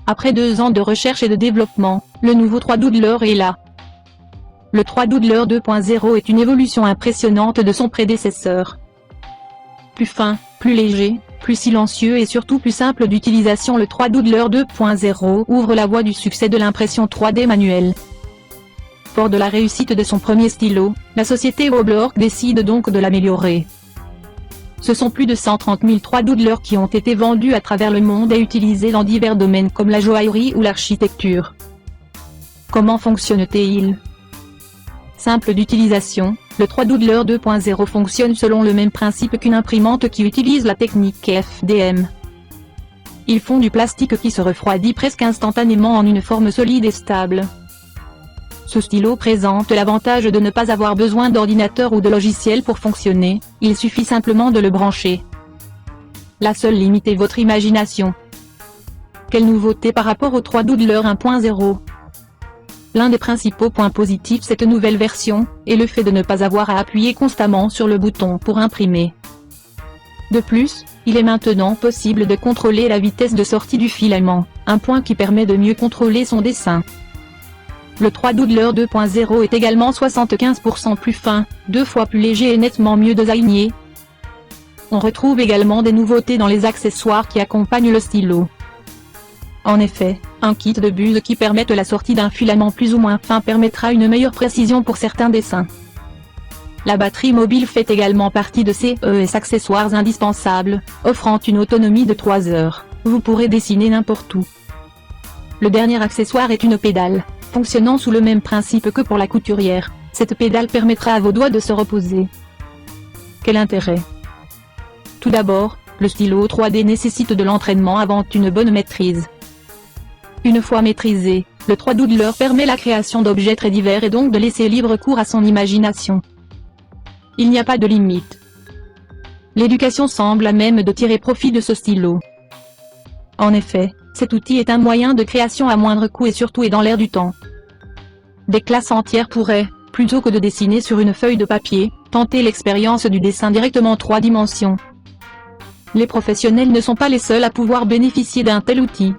Après 2 ans de recherche et de développement, le nouveau 3 Doodler est là. Le 3 Doodler 2.0 est une évolution impressionnante de son prédécesseur. Plus fin, plus léger, plus silencieux et surtout plus simple d'utilisation, le 3 Doodler 2.0 ouvre la voie du succès de l'impression 3D manuelle. Fort de la réussite de son premier stylo, la société Woodler décide donc de l'améliorer. Ce sont plus de 130 000 3 Doodler qui ont été vendus à travers le monde et utilisés dans divers domaines comme la joaillerie ou l'architecture. Comment fonctionne-t-il ? Simple d'utilisation, le 3 Doodler 2.0 fonctionne selon le même principe qu'une imprimante qui utilise la technique FDM. Ils font du plastique qui se refroidit presque instantanément en une forme solide et stable. Ce stylo présente l'avantage de ne pas avoir besoin d'ordinateur ou de logiciel pour fonctionner, il suffit simplement de le brancher. La seule limite est votre imagination. Quelle nouveauté par rapport au 3 Doodler 1.0 ? L'un des principaux points positifs de cette nouvelle version est le fait de ne pas avoir à appuyer constamment sur le bouton pour imprimer. De plus, il est maintenant possible de contrôler la vitesse de sortie du filament, un point qui permet de mieux contrôler son dessin. Le 3 Doodler 2.0 est également 75% plus fin, 2 fois plus léger et nettement mieux designé. On retrouve également des nouveautés dans les accessoires qui accompagnent le stylo. En effet, un kit de buse qui permette la sortie d'un filament plus ou moins fin permettra une meilleure précision pour certains dessins. La batterie mobile fait également partie de ces accessoires indispensables, offrant une autonomie de 3 heures. Vous pourrez dessiner n'importe où. Le dernier accessoire est une pédale. Fonctionnant sous le même principe que pour la couturière, cette pédale permettra à vos doigts de se reposer. Quel intérêt ? Tout d'abord, le stylo 3D nécessite de l'entraînement avant une bonne maîtrise. Une fois maîtrisé, le 3 Doodler permet la création d'objets très divers et donc de laisser libre cours à son imagination. Il n'y a pas de limite. L'éducation semble à même de tirer profit de ce stylo. En effet, cet outil est un moyen de création à moindre coût et surtout est dans l'air du temps. Des classes entières pourraient, plutôt que de dessiner sur une feuille de papier, tenter l'expérience du dessin directement en 3 dimensions. Les professionnels ne sont pas les seuls à pouvoir bénéficier d'un tel outil.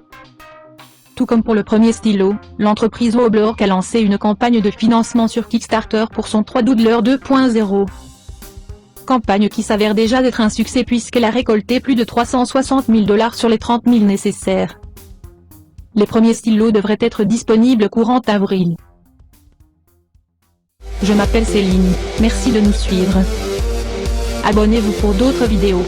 Tout comme pour le premier stylo, l'entreprise Woodler a lancé une campagne de financement sur Kickstarter pour son 3 Doodler 2.0. Campagne qui s'avère déjà d'être un succès puisqu'elle a récolté plus de 360 000 $ sur les 30 000 nécessaires. Les premiers stylos devraient être disponibles courant avril. Je m'appelle Céline, merci de nous suivre. Abonnez-vous pour d'autres vidéos.